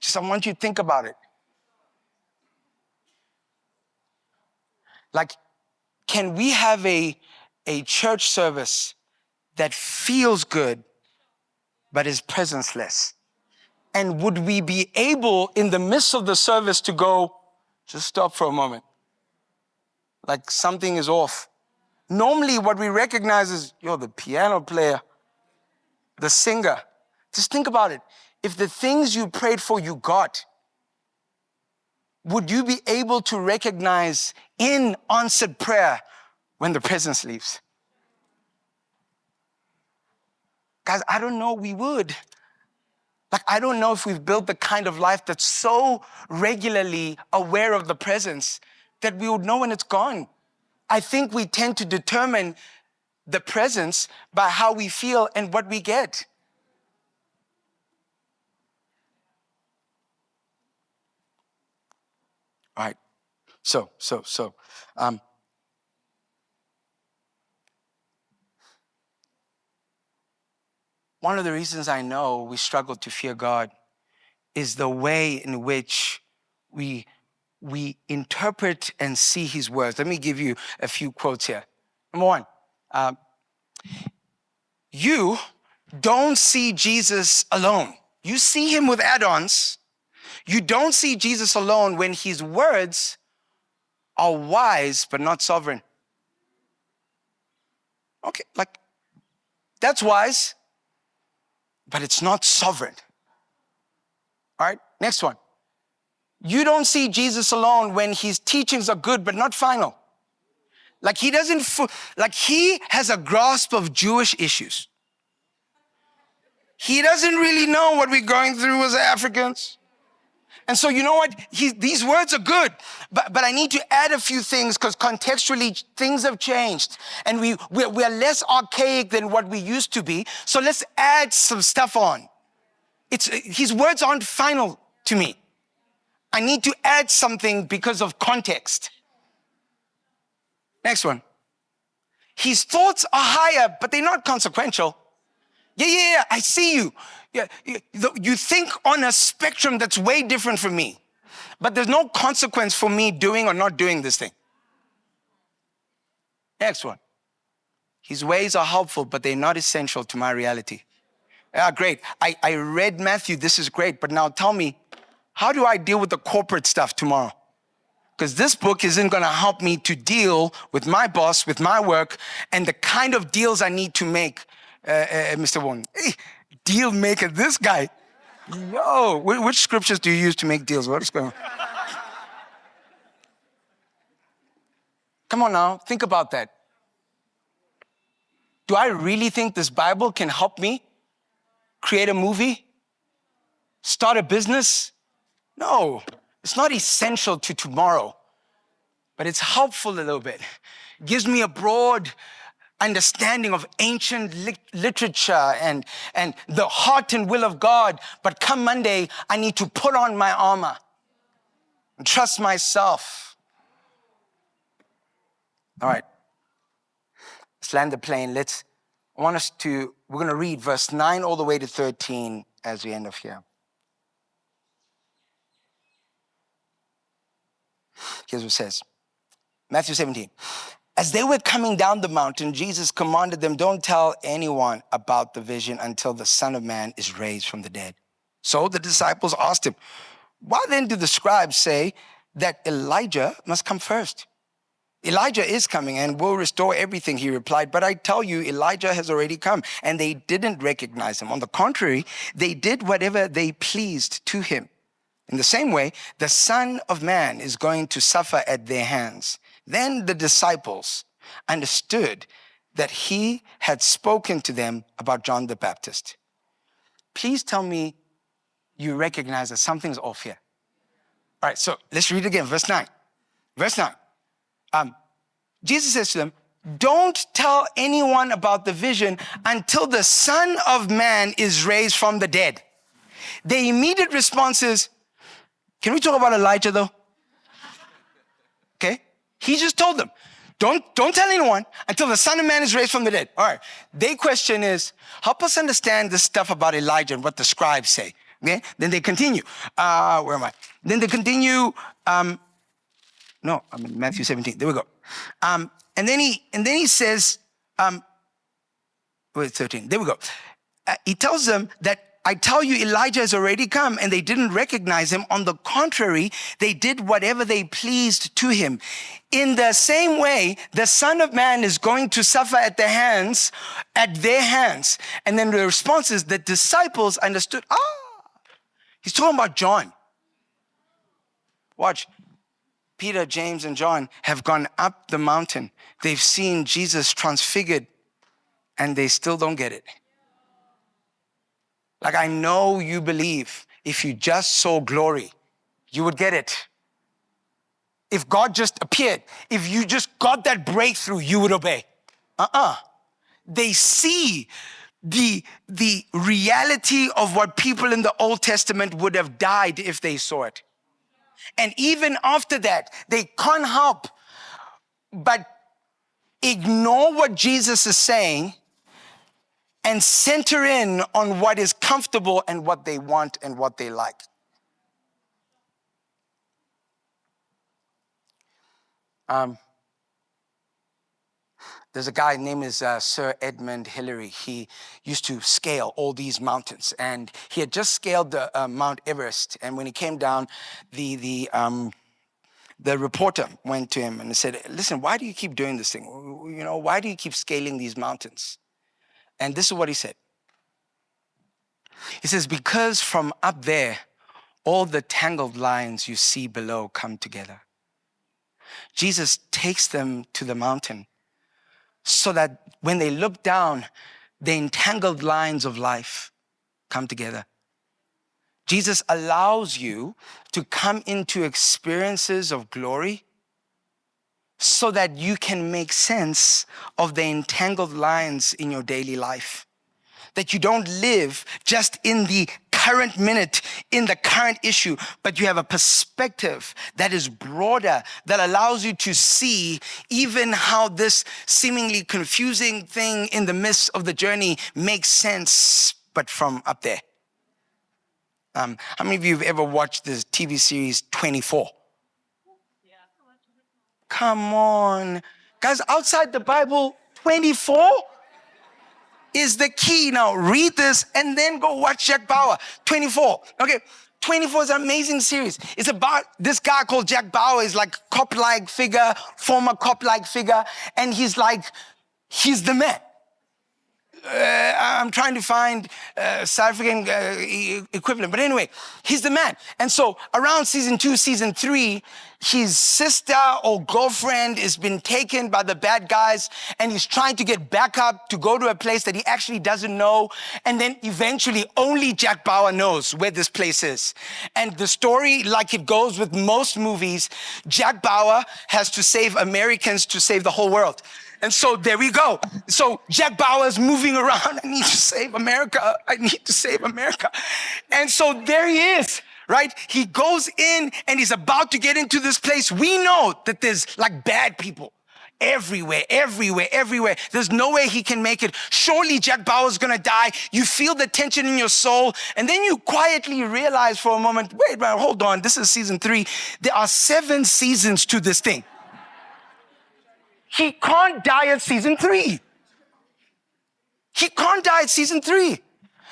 Just I want you to think about it. Like, can we have a church service that feels good, but is presenceless? And would we be able, in the midst of the service, to go, just stop for a moment? Like something is off. Normally what we recognize is, the piano player, the singer. Just think about it. If the things you prayed for you got, would you be able to recognize in answered prayer when the presence leaves? Guys, I don't know we would. Like, I don't know if we've built the kind of life that's so regularly aware of the presence that we would know when it's gone. I think we tend to determine the presence by how we feel and what we get. All right. So, one of the reasons I know we struggle to fear God is the way in which we interpret and see his words. Let me give you a few quotes here. Number one, you don't see Jesus alone. You see him with add-ons. You don't see Jesus alone when his words are wise but not sovereign. Okay, like, that's wise, but it's not sovereign. All right, next one. You don't see Jesus alone when his teachings are good but not final. Like, he has a grasp of Jewish issues. He doesn't really know what we're going through as Africans. And so, you know what? These words are good, but I need to add a few things because contextually things have changed and we're less archaic than what we used to be. So let's add some stuff on. His words aren't final to me. I need to add something because of context. Next one. His thoughts are higher, but they're not consequential. Yeah, I see you. Yeah, you think on a spectrum that's way different from me, but there's no consequence for me doing or not doing this thing. Next one. His ways are helpful, but they're not essential to my reality. Yeah, great. I read Matthew. This is great. But now tell me, how do I deal with the corporate stuff tomorrow? Because this book isn't going to help me to deal with my boss, with my work, and the kind of deals I need to make Mr. Warren. Hey, deal maker, this guy. Yo, which scriptures do you use to make deals? What's going on? Come on now, think about that. Do I really think this Bible can help me create a movie? Start a business? No, it's not essential to tomorrow, but it's helpful a little bit. It gives me a broad understanding of ancient literature and the heart and will of God. But come Monday, I need to put on my armor and trust myself. All right, let's land the plane. We're going to read verse 9 all the way to 13 as we end off here. Here's what it says. Matthew 17. As they were coming down the mountain, Jesus commanded them, don't tell anyone about the vision until the Son of Man is raised from the dead. So the disciples asked him, why then do the scribes say that Elijah must come first? Elijah is coming and will restore everything, he replied. But I tell you, Elijah has already come, and they didn't recognize him. On the contrary, they did whatever they pleased to him. In the same way, the Son of Man is going to suffer at their hands. Then the disciples understood that he had spoken to them about John the Baptist. Please tell me you recognize that something's off here. All right, so let's read again, verse 9. Verse 9. Jesus says to them, don't tell anyone about the vision until the Son of Man is raised from the dead. The immediate response is, can we talk about Elijah though? Okay, he just told them, don't tell anyone until the Son of Man is raised from the dead. All right, their question is, help us understand this stuff about Elijah and what the scribes say. Okay, then they continue. Where am I? Then they continue. No, I'm in Matthew 17. There we go. And then he says, wait, 13. There we go. He tells them that I tell you, Elijah has already come, and they didn't recognize him. On the contrary, they did whatever they pleased to him. In the same way, the Son of Man is going to suffer at their hands. And then the response is the disciples understood. He's talking about John. Watch. Peter, James, and John have gone up the mountain. They've seen Jesus transfigured, and they still don't get it. Like, I know you believe if you just saw glory, you would get it. If God just appeared, if you just got that breakthrough, you would obey. They see the reality of what people in the Old Testament would have died if they saw it. And even after that, they can't help but ignore what Jesus is saying and center in on what is comfortable and what they want and what they like. There's a guy named Sir Edmund Hillary. He used to scale all these mountains, and he had just scaled the Mount Everest. And when he came down, the reporter went to him and said, "Listen, why do you keep doing this thing? You know, why do you keep scaling these mountains?" And this is what he said. He says, "Because from up there, all the tangled lines you see below come together." Jesus takes them to the mountain so that when they look down, the entangled lines of life come together. Jesus allows you to come into experiences of glory so that you can make sense of the entangled lines in your daily life. That you don't live just in the current minute, in the current issue, but you have a perspective that is broader, that allows you to see even how this seemingly confusing thing in the midst of the journey makes sense, but from up there. How many of you have ever watched this TV series 24? Yeah. Come on. Guys, outside the Bible, 24 is the key. Now read this and then go watch Jack Bauer. 24. Okay, 24 is an amazing series. It's about this guy called Jack Bauer. Is like cop-like figure, former cop-like figure, and he's the man. I'm trying to find South African equivalent. But anyway, he's the man. And so around season 2, season 3, his sister or girlfriend has been taken by the bad guys, and he's trying to get back up to go to a place that he actually doesn't know. And then eventually only Jack Bauer knows where this place is. And the story, like it goes with most movies, Jack Bauer has to save Americans to save the whole world. And so there we go. So Jack Bauer's moving around. I need to save America. I need to save America. And so there he is, right? He goes in and he's about to get into this place. We know that there's like bad people everywhere. There's no way he can make it. Surely Jack Bauer's gonna die. You feel the tension in your soul. And then you quietly realize for a moment, wait, hold on. This is season 3. There are 7 seasons to this thing. He can't die at season 3. He can't die at season 3.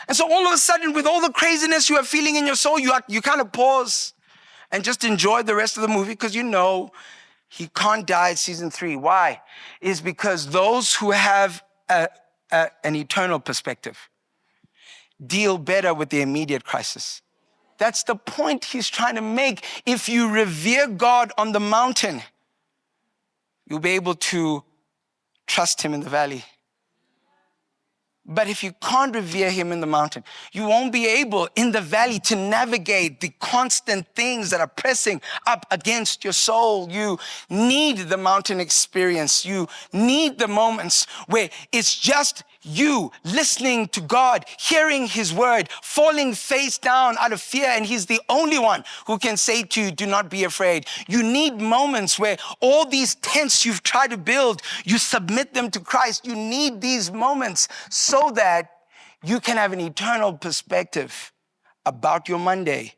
And so all of a sudden, with all the craziness you are feeling in your soul, you kind of pause and just enjoy the rest of the movie because you know he can't die at season 3. Why? It's because those who have an eternal perspective deal better with the immediate crisis. That's the point he's trying to make. If you revere God on the mountain, you'll be able to trust him in the valley. But if you can't revere him in the mountain, you won't be able in the valley to navigate the constant things that are pressing up against your soul. You need the mountain experience. You need the moments where it's just you listening to God, hearing his word, falling face down out of fear, and he's the only one who can say to you, do not be afraid. You need moments where all these tents you've tried to build, you submit them to Christ. You need these moments so that you can have an eternal perspective about your Monday.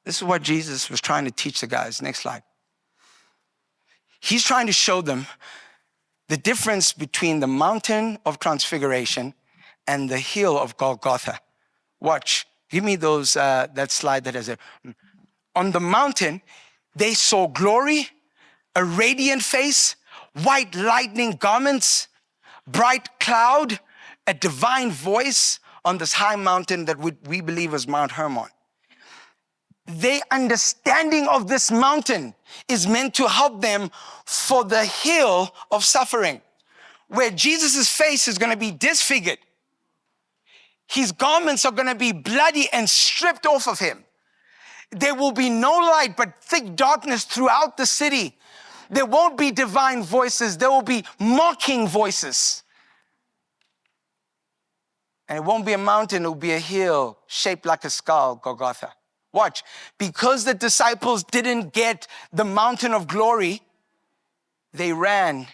This is what Jesus was trying to teach the guys. Next slide. He's trying to show them the difference between the mountain of transfiguration and the hill of Golgotha. Watch. Give me those that slide that has it. On the mountain, they saw glory, a radiant face, white lightning garments, bright cloud, a divine voice on this high mountain that we believe was Mount Hermon. Their understanding of this mountain is meant to help them for the hill of suffering, where Jesus' face is going to be disfigured. His garments are going to be bloody and stripped off of him. There will be no light but thick darkness throughout the city. There won't be divine voices. There will be mocking voices. And it won't be a mountain, it will be a hill shaped like a skull, Golgotha. Watch, because the disciples didn't get the mountain of glory, they ran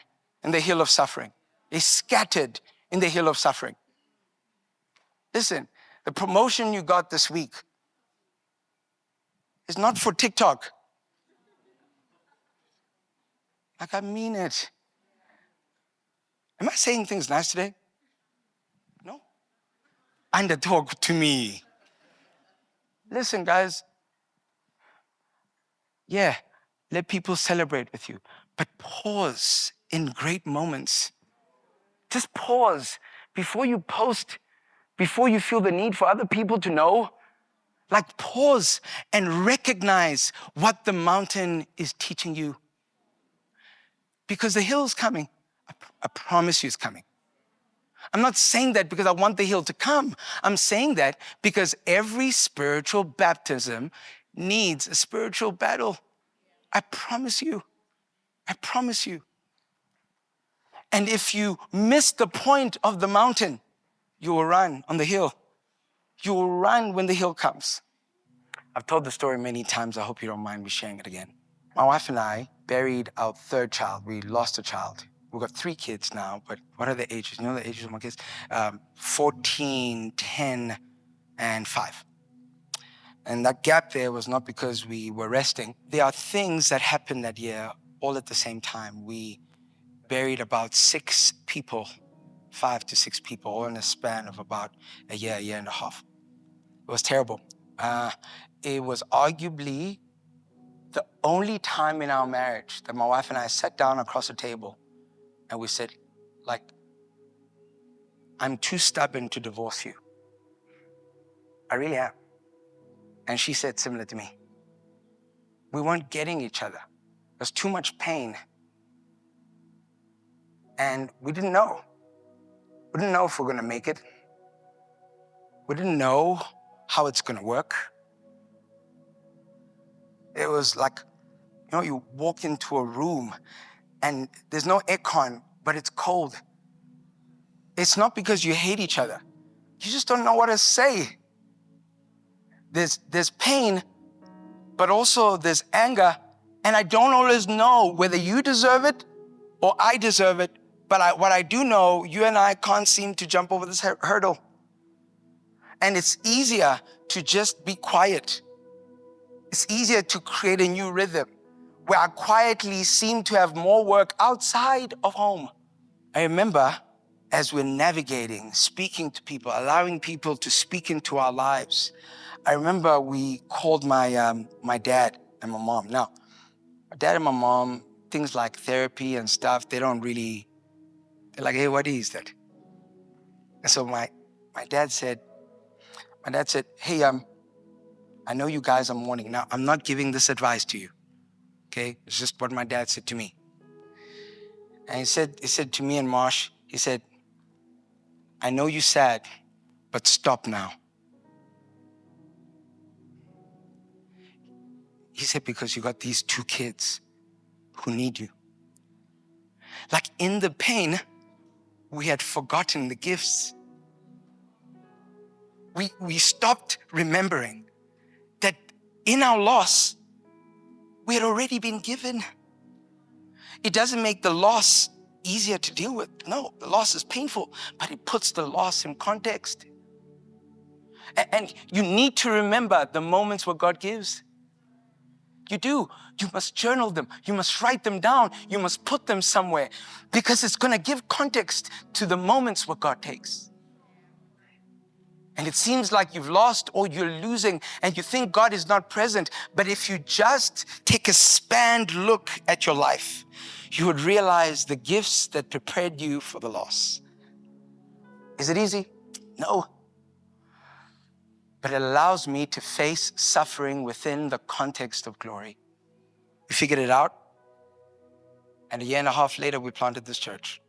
in the hill of suffering. They scattered in the hill of suffering. Listen, the promotion you got this week is not for TikTok. Like, I mean it. Am I saying things nice today? No. Undertalk to me. Listen, guys. Yeah, let people celebrate with you. But pause in great moments. Just pause before you post, before you feel the need for other people to know. Like, pause and recognize what the mountain is teaching you. Because the hill's coming. I promise you it's coming. I'm not saying that because I want the hill to come. I'm saying that because every spiritual baptism needs a spiritual battle. I promise you. I promise you. And if you miss the point of the mountain, you will run on the hill. You will run when the hill comes. I've told the story many times. I hope you don't mind me sharing it again. My wife and I buried our 3rd child. We lost a child. We've got 3 kids now, but what are the ages? You know the ages of my kids? 14, 10, and 5. And that gap there was not because we were resting. There are things that happened that year all at the same time. We buried about 6 people, 5 to 6 people, all in a span of about a year and a half. It was terrible. It was arguably the only time in our marriage that my wife and I sat down across a table And we said, like, I'm too stubborn to divorce you. I really am. And she said similar to me. We weren't getting each other. There's too much pain. And we didn't know. We didn't know if we're going to make it. We didn't know how it's going to work. It was like, you walk into a room and there's no aircon, but it's cold. It's not because you hate each other. You just don't know what to say. There's pain, but also there's anger. And I don't always know whether you deserve it or I deserve it. But what I do know, you and I can't seem to jump over this hurdle. And it's easier to just be quiet. It's easier to create a new rhythm where I quietly seem to have more work outside of home. I remember as we're navigating, speaking to people, allowing people to speak into our lives, I remember we called my dad and my mom. Now, my dad and my mom, things like therapy and stuff, they're like, hey, what is that? And so my dad said, hey, I know you guys are mourning. Now, I'm not giving this advice to you, okay? It's just what my dad said to me. And he said to me and Marsh, he said, I know you're sad, but stop now. He said, because you got these 2 kids who need you. Like in the pain, we had forgotten the gifts. We stopped remembering that in our loss, we had already been given. It doesn't make the loss easier to deal with. No, the loss is painful, but it puts the loss in context. And you need to remember the moments where God gives. You do. You must journal them. You must write them down. You must put them somewhere because it's going to give context to the moments where God takes. And it seems like you've lost or you're losing and you think God is not present. But if you just take a spanned look at your life, you would realize the gifts that prepared you for the loss. Is it easy? No. But it allows me to face suffering within the context of glory. We figured it out. And 1.5 years later, we planted this church.